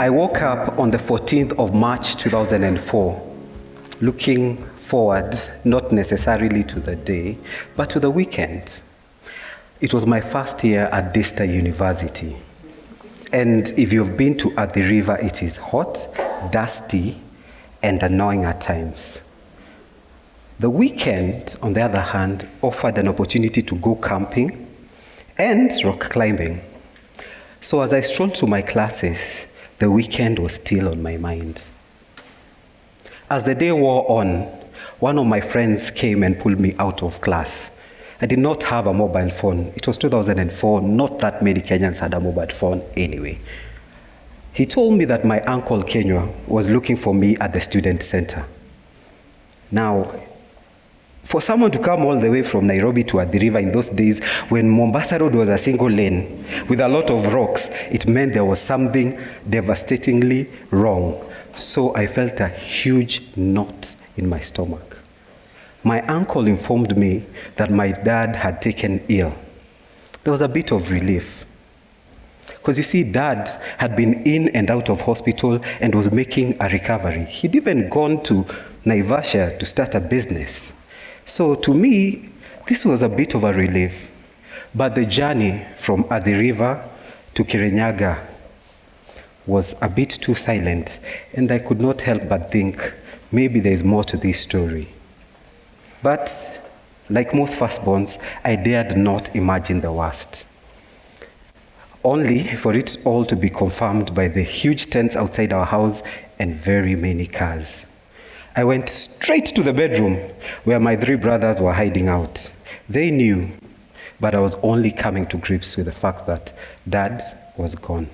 I woke up on the 14th of March 2004, looking forward not necessarily to the day, but to the weekend. It was my first year at Dista University. And if you've been to Athi River, it is hot, dusty, and annoying at times. The weekend, on the other hand, offered an opportunity to go camping and rock climbing. So as I strolled to my classes, the weekend was still on my mind. As the day wore on, one of my friends came and pulled me out of class. I did not have a mobile phone. It was 2004, not that many Kenyans had a mobile phone anyway. He told me that my uncle Kenya was looking for me at the student center. Now, for someone to come all the way from Nairobi to Athi River in those days when Mombasa Road was a single lane with a lot of rocks, it meant there was something devastatingly wrong. So I felt a huge knot in my stomach. My uncle informed me that my dad had taken ill. There was a bit of relief. Because you see, Dad had been in and out of hospital and was making a recovery. He'd even gone to Naivasha to start a business. So to me, this was a bit of a relief. But the journey from Athi River to Kirinyaga was a bit too silent, and I could not help but think, maybe there's more to this story. But, like most firstborns, I dared not imagine the worst. Only for it all to be confirmed by the huge tents outside our house and very many cars. I went straight to the bedroom where my 3 brothers were hiding out. They knew, but I was only coming to grips with the fact that Dad was gone.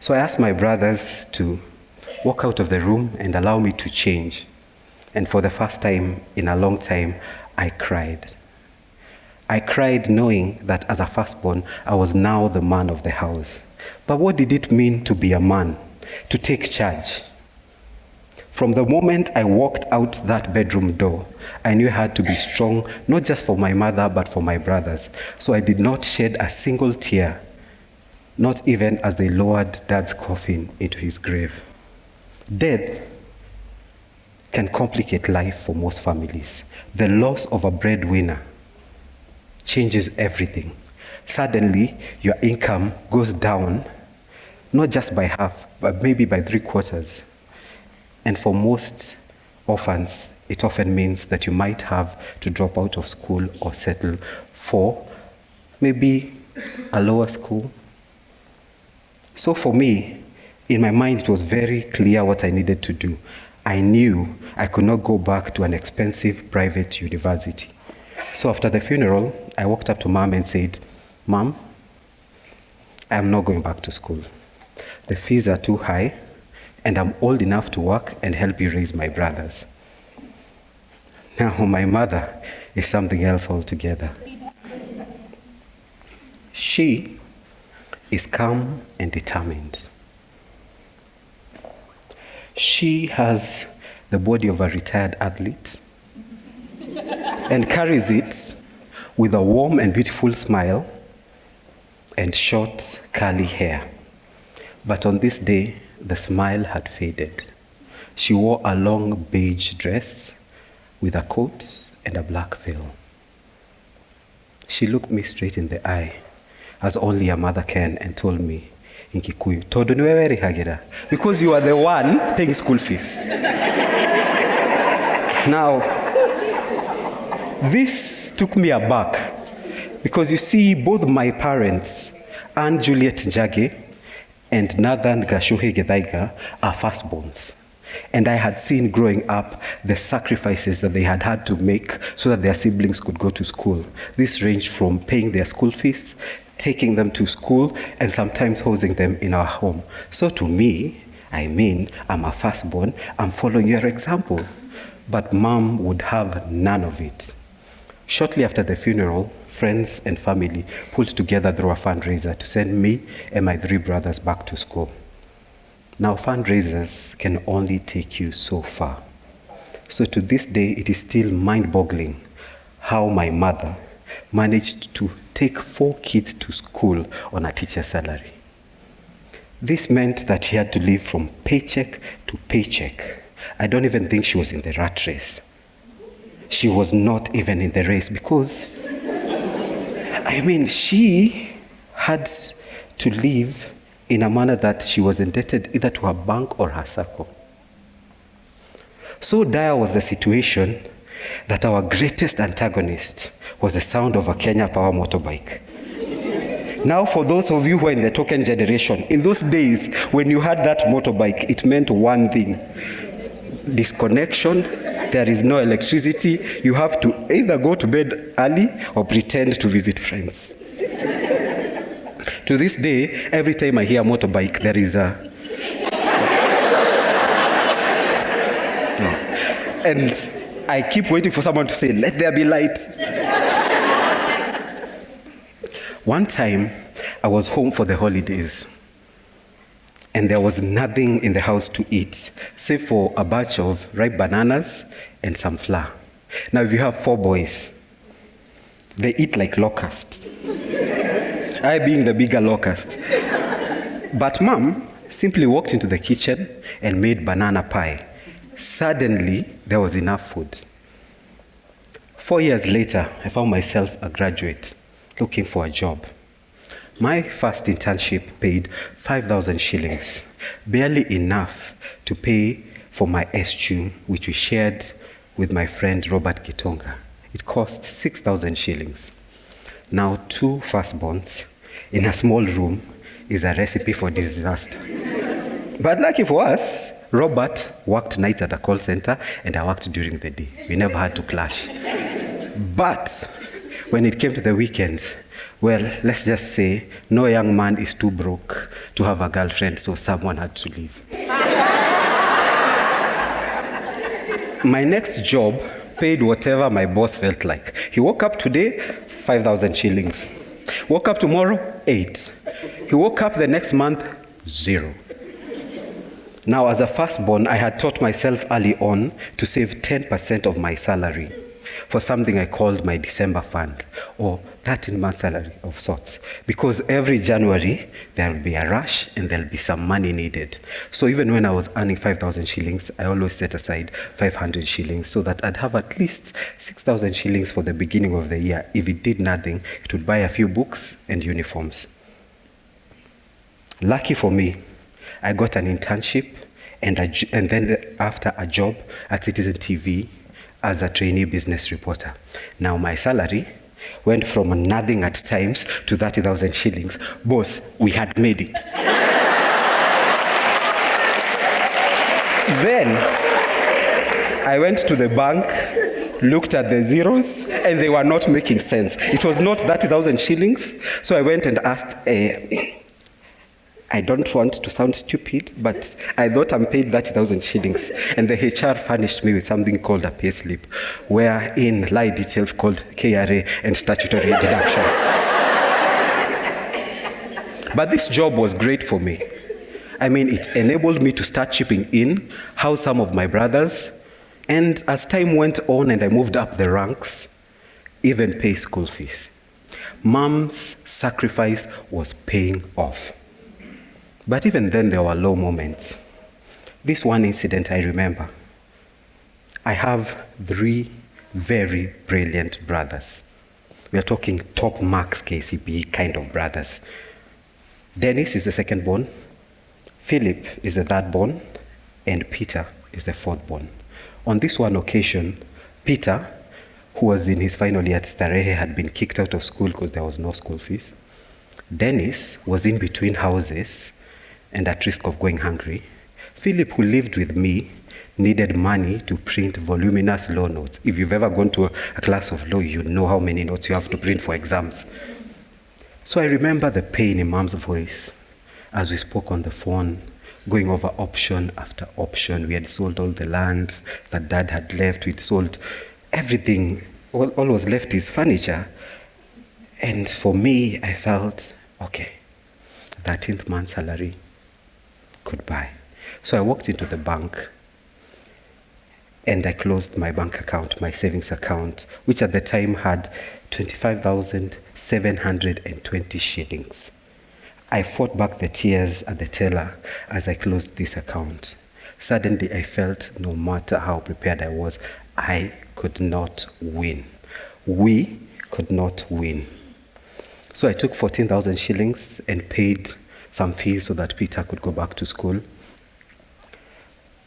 So I asked my brothers to walk out of the room and allow me to change. And for the first time in a long time, I cried. I cried knowing that as a firstborn, I was now the man of the house. But what did it mean to be a man, to take charge? From the moment I walked out that bedroom door, I knew I had to be strong, not just for my mother, but for my brothers. So I did not shed a single tear, not even as they lowered Dad's coffin into his grave. Death can complicate life for most families. The loss of a breadwinner changes everything. Suddenly, your income goes down, not just by half, but maybe by 3/4. And for most orphans, it often means that you might have to drop out of school or settle for maybe a lower school. So for me, in my mind, it was very clear what I needed to do. I knew I could not go back to an expensive private university. So after the funeral, I walked up to Mom and said, "Mom, I am not going back to school. The fees are too high, and I'm old enough to work and help you raise my brothers." Now, my mother is something else altogether. She is calm and determined. She has the body of a retired athlete and carries it with a warm and beautiful smile and short, curly hair. But on this day, the smile had faded. She wore a long beige dress with a coat and a black veil. She looked me straight in the eye, as only a mother can, and told me in Kikuyu, "Todo ni wewe rihagira," because you are the one paying school fees. Now, this took me aback, because you see, both my parents, Anne Juliet Njage and Nathan Gashuhe Githaiga, are firstborns. And I had seen growing up the sacrifices that they had had to make so that their siblings could go to school. This ranged from paying their school fees, taking them to school, and sometimes housing them in our home. So to me, I'm a firstborn, I'm following your example. But Mom would have none of it. Shortly after the funeral, friends and family pulled together through a fundraiser to send me and my 3 brothers back to school. Now, fundraisers can only take you so far. So to this day, it is still mind-boggling how my mother managed to take 4 kids to school on a teacher's salary. This meant that she had to live from paycheck to paycheck. I don't even think she was in the rat race. She was not even in the race because, she had to live in a manner that she was indebted either to her bank or her circle. So dire was the situation that our greatest antagonist was the sound of a Kenya Power motorbike. Now, for those of you who are in the token generation, in those days, when you had that motorbike, it meant one thing: disconnection, there is no electricity, you have to either go to bed early or pretend to visit friends. To this day, every time I hear motorbike, there is a... No. And I keep waiting for someone to say, "Let there be light." One time, I was home for the holidays, and there was nothing in the house to eat, save for a batch of ripe bananas and some flour. Now, if you have 4 boys, they eat like locusts. I being the bigger locust. But Mom simply walked into the kitchen and made banana pie. Suddenly, there was enough food. 4 years later, I found myself a graduate looking for a job. My first internship paid 5,000 shillings, barely enough to pay for my estume, which we shared with my friend Robert Gitonga. It cost 6,000 shillings. Now, 2 firstborns in a small room is a recipe for disaster. But lucky for us, Robert worked nights at a call center and I worked during the day. We never had to clash. But when it came to the weekends, well, let's just say no young man is too broke to have a girlfriend, so someone had to leave. My next job paid whatever my boss felt like. He woke up today, 5,000 shillings. Woke up tomorrow, 8. He woke up the next month, 0. Now, as a firstborn, I had taught myself early on to save 10% of my salary for something I called my December fund, or 13-month salary of sorts. Because every January, there will be a rush and there'll be some money needed. So even when I was earning 5,000 shillings, I always set aside 500 shillings so that I'd have at least 6,000 shillings for the beginning of the year. If it did nothing, it would buy a few books and uniforms. Lucky for me, I got an internship and then after a job at Citizen TV as a trainee business reporter. Now my salary went from nothing at times to 30,000 shillings. Boss, we had made it. Then I went to the bank, looked at the zeros, and they were not making sense. It was not 30,000 shillings, so I went and asked, I don't want to sound stupid, but I thought I'm paid 30,000 shillings. And the HR furnished me with something called a payslip, wherein lie details called KRA and statutory deductions. But this job was great for me. It enabled me to start chipping in, house some of my brothers, and as time went on and I moved up the ranks, even pay school fees. Mom's sacrifice was paying off. But even then, there were low moments. This one incident I remember. I have 3 very brilliant brothers. We are talking top marks KCPE kind of brothers. Dennis is the second born, Philip is the third born, and Peter is the fourth born. On this one occasion, Peter, who was in his final year at Starehe, had been kicked out of school because there was no school fees. Dennis was in between houses and at risk of going hungry. Philip, who lived with me, needed money to print voluminous law notes. If you've ever gone to a class of law, you know how many notes you have to print for exams. So I remember the pain in Mom's voice as we spoke on the phone, going over option after option. We had sold all the land that Dad had left. We'd sold everything. All was left is furniture. And for me, I felt, okay, 13th month salary, goodbye. So I walked into the bank and I closed my bank account, my savings account, which at the time had 25,720 shillings. I fought back the tears at the teller as I closed this account. Suddenly, I felt no matter how prepared I was, I could not win. We could not win. So I took 14,000 shillings and paid some fees so that Peter could go back to school.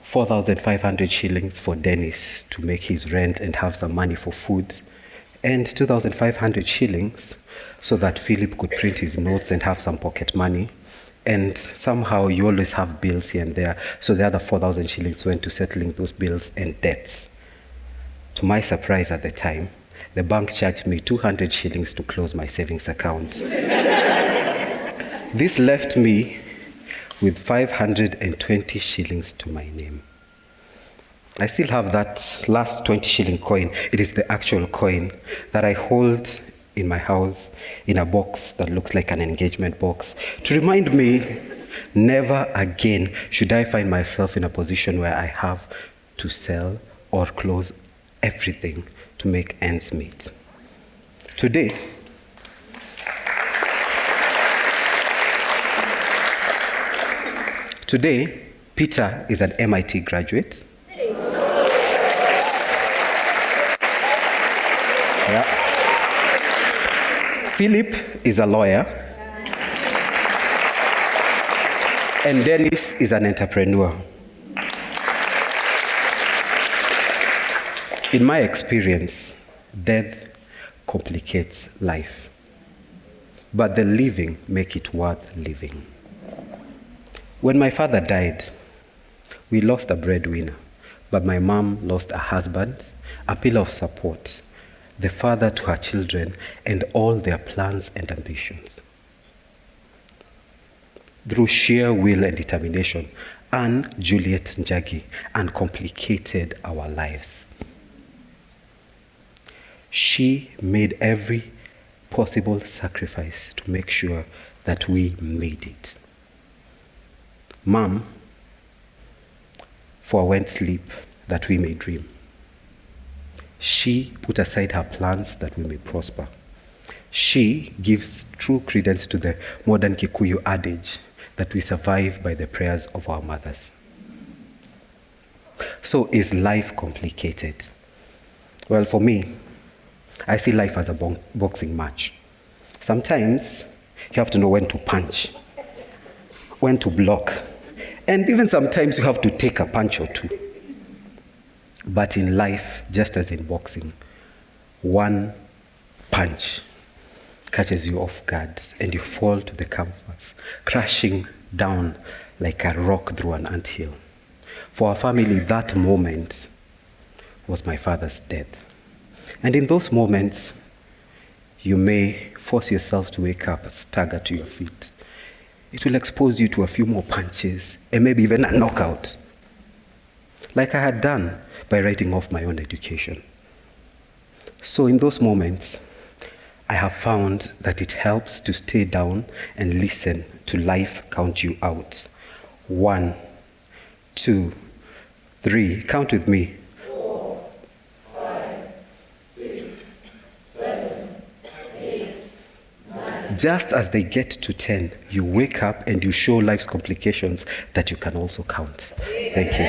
4,500 shillings for Dennis to make his rent and have some money for food. And 2,500 shillings so that Philip could print his notes and have some pocket money. And somehow you always have bills here and there. So the other 4,000 shillings went to settling those bills and debts. To my surprise at the time, the bank charged me 200 shillings to close my savings account. This left me with 520 shillings to my name. I still have that last 20 shilling coin. It is the actual coin that I hold in my house in a box that looks like an engagement box to remind me never again should I find myself in a position where I have to sell or close everything to make ends meet. Today, Peter is an MIT graduate. Yeah. Philip is a lawyer. And Dennis is an entrepreneur. In my experience, death complicates life, but the living make it worth living. When my father died, we lost a breadwinner, but my mom lost a husband, a pillar of support, the father to her children, and all their plans and ambitions. Through sheer will and determination, Anne Juliet Njagi uncomplicated our lives. She made every possible sacrifice to make sure that we made it. Mom forewent sleep that we may dream. She put aside her plans that we may prosper. She gives true credence to the modern Kikuyu adage that we survive by the prayers of our mothers. So is life complicated? Well, for me, I see life as a boxing match. Sometimes you have to know when to punch, when to block, and even sometimes you have to take a punch or two. But in life, just as in boxing, one punch catches you off guard and you fall to the canvas, crashing down like a rock through an anthill. For our family, that moment was my father's death. And in those moments, you may force yourself to wake up, stagger to your feet. It will expose you to a few more punches and maybe even a knockout, like I had done by writing off my own education. So in those moments, I have found that it helps to stay down and listen to life count you out. 1, 2, 3. Count with me. 4, 5, 6, 7, 8, 9. Just as they get to 10, you wake up and you show life's complications that you can also count. Thank you.